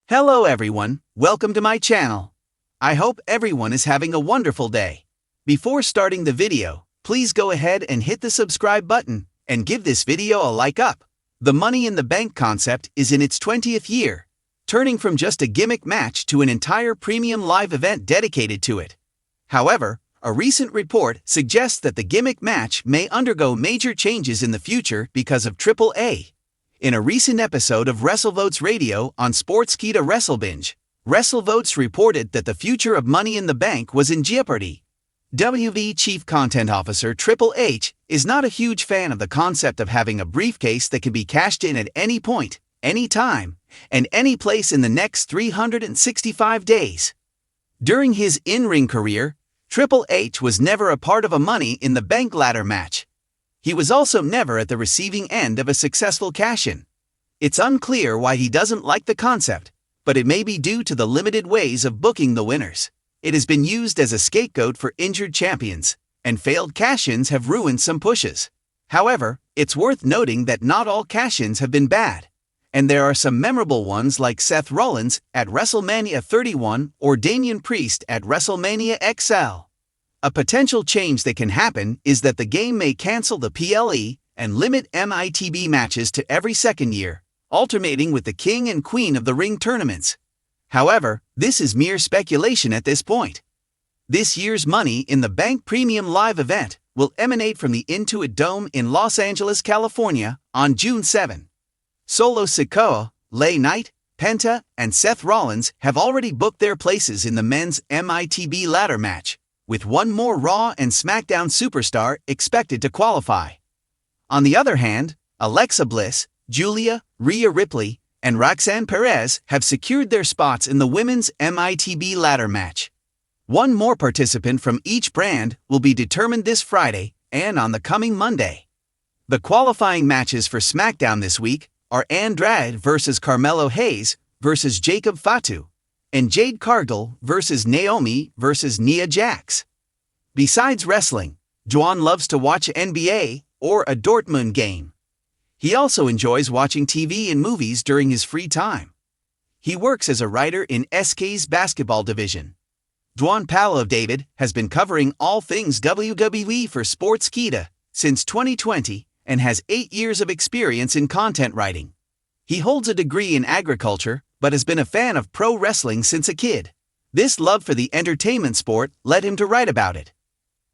Hello everyone, welcome to my channel. I hope everyone is having a wonderful day. Before starting the video, please go ahead and hit the subscribe button and give this video a like up. The Money in the Bank concept is in its 20th year, turning from just a gimmick match to an entire premium live event dedicated to it. However, a recent report suggests that the gimmick match may undergo major changes in the future because of AAA. In a recent episode of WrestleVotes Radio on Sportskeeda WrestleBinge, WrestleVotes reported that the future of Money in the Bank was in jeopardy. WWE Chief Content Officer Triple H is not a huge fan of the concept of having a briefcase that can be cashed in at any point, any time, and any place in the next 365 days. During his in-ring career, Triple H was never a part of a Money in the Bank ladder match. He was also never at the receiving end of a successful cash-in. It's unclear why he doesn't like the concept, but it may be due to the limited ways of booking the winners. It has been used as a scapegoat for injured champions, and failed cash-ins have ruined some pushes. However, it's worth noting that not all cash-ins have been bad, and there are some memorable ones like Seth Rollins at WrestleMania 31 or Damian Priest at WrestleMania XL. A potential change that can happen is that the game may cancel the PLE and limit MITB matches to every second year, alternating with the King and Queen of the Ring tournaments. However, this is mere speculation at this point. This year's Money in the Bank Premium Live event will emanate from the Intuit Dome in Los Angeles, California on June 7. Solo Sikoa, LA Knight, Penta, and Seth Rollins have already booked their places in the men's MITB ladder match, with one more Raw and SmackDown superstar expected to qualify. On the other hand, Alexa Bliss, Julia, Rhea Ripley, and Roxanne Perez have secured their spots in the women's MITB ladder match. One more participant from each brand will be determined this Friday and on the coming Monday. The qualifying matches for SmackDown this week are Andrade vs. Carmelo Hayes vs. Jacob Fatu, and Jade Cargill vs. Naomi vs. Nia Jax. Besides wrestling, Juan loves to watch NBA or a Dortmund game. He also enjoys watching TV and movies during his free time. He works as a writer in SK's basketball division. Juan Paulo David has been covering all things WWE for Sportskeeda since 2020 and has 8 years of experience in content writing. He holds a degree in agriculture, but has been a fan of pro wrestling since a kid. This love for the entertainment sport led him to write about it.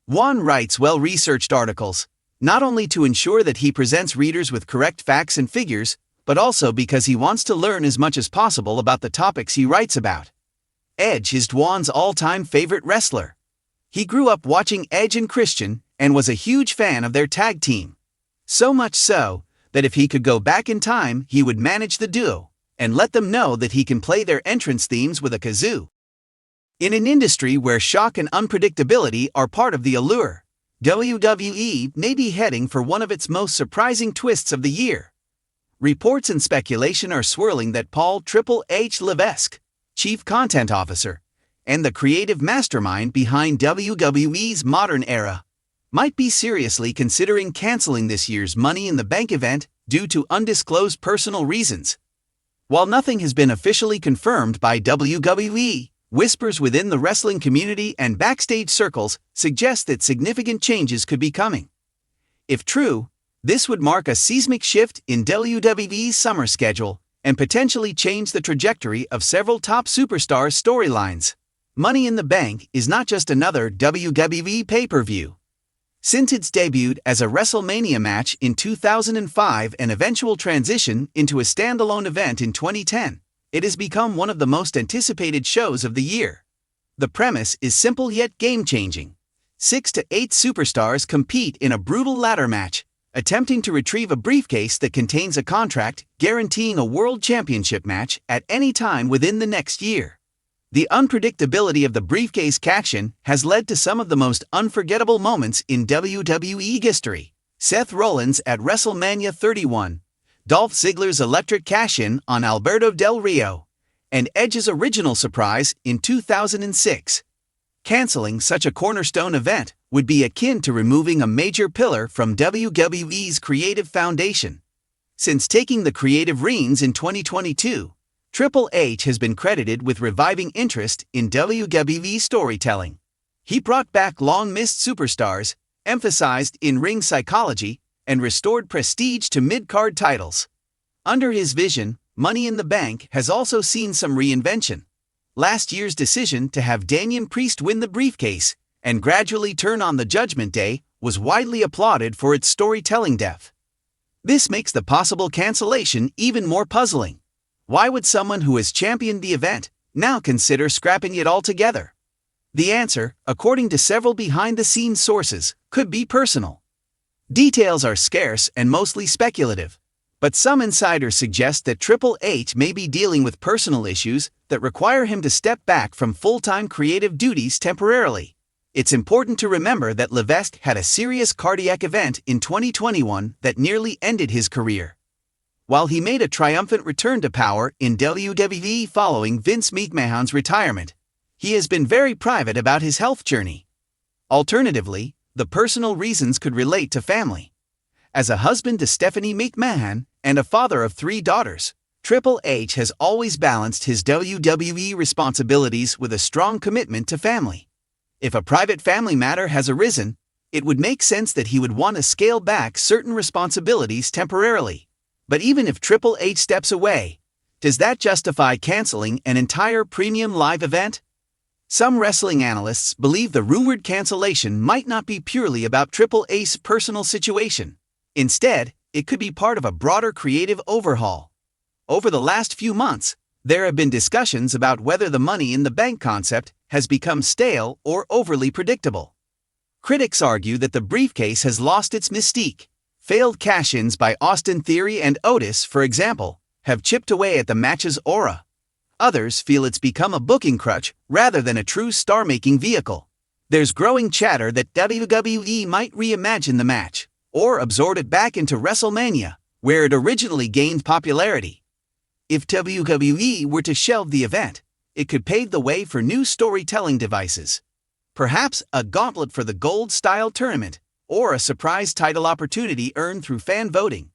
Juan writes well-researched articles, not only to ensure that he presents readers with correct facts and figures, but also because he wants to learn as much as possible about the topics he writes about. Edge is Juan's all-time favorite wrestler. He grew up watching Edge and Christian and was a huge fan of their tag team. So much so, that if he could go back in time, he would manage the duo and let them know that he can play their entrance themes with a kazoo. In an industry where shock and unpredictability are part of the allure, WWE may be heading for one of its most surprising twists of the year. Reports and speculation are swirling that Paul Triple H Levesque, Chief Content Officer, and the creative mastermind behind WWE's modern era, might be seriously considering canceling this year's Money in the Bank event due to undisclosed personal reasons. While nothing has been officially confirmed by WWE, whispers within the wrestling community and backstage circles suggest that significant changes could be coming. If true, this would mark a seismic shift in WWE's summer schedule and potentially change the trajectory of several top superstars' storylines. Money in the Bank is not just another WWE pay-per-view. Since its debut as a WrestleMania match in 2005 and eventual transition into a standalone event in 2010, it has become one of the most anticipated shows of the year. The premise is simple yet game-changing. 6 to 8 superstars compete in a brutal ladder match, attempting to retrieve a briefcase that contains a contract guaranteeing a world championship match at any time within the next year. The unpredictability of the briefcase cash-in has led to some of the most unforgettable moments in WWE history. Seth Rollins at WrestleMania 31, Dolph Ziggler's electric cash-in on Alberto Del Rio, and Edge's original surprise in 2006. Canceling such a cornerstone event would be akin to removing a major pillar from WWE's creative foundation. Since taking the creative reins in 2022, Triple H has been credited with reviving interest in WWE storytelling. He brought back long-missed superstars, emphasized in-ring psychology, and restored prestige to mid-card titles. Under his vision, Money in the Bank has also seen some reinvention. Last year's decision to have Damian Priest win the briefcase and gradually turn on the Judgment Day was widely applauded for its storytelling depth. This makes the possible cancellation even more puzzling. Why would someone who has championed the event now consider scrapping it altogether? The answer, according to several behind-the-scenes sources, could be personal. Details are scarce and mostly speculative, but some insiders suggest that Triple H may be dealing with personal issues that require him to step back from full-time creative duties temporarily. It's important to remember that Levesque had a serious cardiac event in 2021 that nearly ended his career. While he made a triumphant return to power in WWE following Vince McMahon's retirement, he has been very private about his health journey. Alternatively, the personal reasons could relate to family. As a husband to Stephanie McMahon and a father of 3 daughters, Triple H has always balanced his WWE responsibilities with a strong commitment to family. If a private family matter has arisen, it would make sense that he would want to scale back certain responsibilities temporarily. But even if Triple H steps away, does that justify canceling an entire premium live event? Some wrestling analysts believe the rumored cancellation might not be purely about Triple H's personal situation. Instead, it could be part of a broader creative overhaul. Over the last few months, there have been discussions about whether the Money in the Bank concept has become stale or overly predictable. Critics argue that the briefcase has lost its mystique. Failed cash-ins by Austin Theory and Otis, for example, have chipped away at the match's aura. Others feel it's become a booking crutch rather than a true star-making vehicle. There's growing chatter that WWE might reimagine the match, or absorb it back into WrestleMania, where it originally gained popularity. If WWE were to shelve the event, it could pave the way for new storytelling devices. Perhaps a gauntlet for the Gold-style tournament, or a surprise title opportunity earned through fan voting.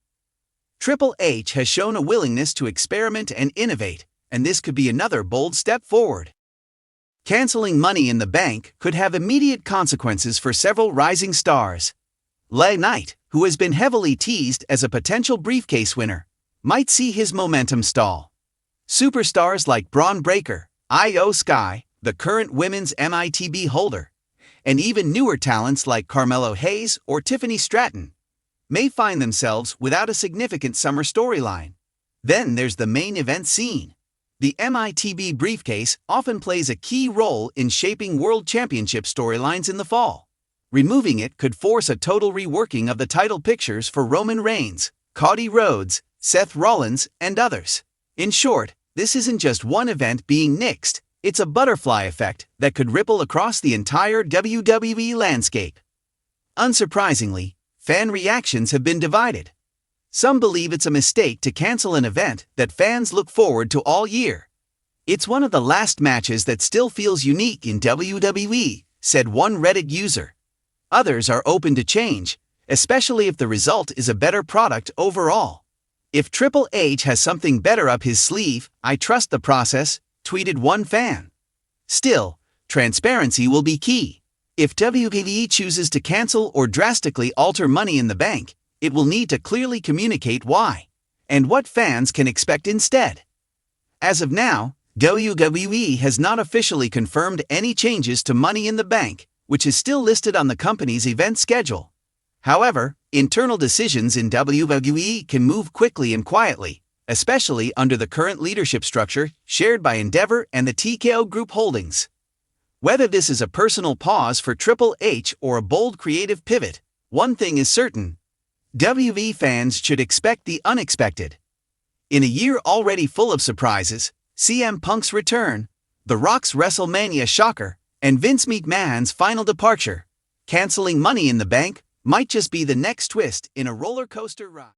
Triple H has shown a willingness to experiment and innovate, and this could be another bold step forward. Canceling Money in the Bank could have immediate consequences for several rising stars. LA Knight, who has been heavily teased as a potential briefcase winner, might see his momentum stall. Superstars like Braun Breaker, Io Sky, the current women's MITB holder, and even newer talents like Carmelo Hayes or Tiffany Stratton may find themselves without a significant summer storyline. Then there's the main event scene. The MITB briefcase often plays a key role in shaping World Championship storylines in the fall. Removing it could force a total reworking of the title pictures for Roman Reigns, Cody Rhodes, Seth Rollins, and others. In short, this isn't just one event being nixed. It's a butterfly effect that could ripple across the entire WWE landscape. Unsurprisingly, fan reactions have been divided. Some believe it's a mistake to cancel an event that fans look forward to all year. It's one of the last matches that still feels unique in WWE, said one Reddit user. Others are open to change, especially if the result is a better product overall. If Triple H has something better up his sleeve, I trust the process, tweeted one fan. Still, transparency will be key. If WWE chooses to cancel or drastically alter Money in the Bank, it will need to clearly communicate why, and what fans can expect instead. As of now, WWE has not officially confirmed any changes to Money in the Bank, which is still listed on the company's event schedule. However, internal decisions in WWE can move quickly and quietly, especially under the current leadership structure shared by Endeavor and the TKO Group Holdings. Whether this is a personal pause for Triple H or a bold creative pivot, one thing is certain. WWE fans should expect the unexpected. In a year already full of surprises, CM Punk's return, The Rock's WrestleMania shocker, and Vince McMahon's final departure, canceling Money in the Bank might just be the next twist in a roller coaster ride.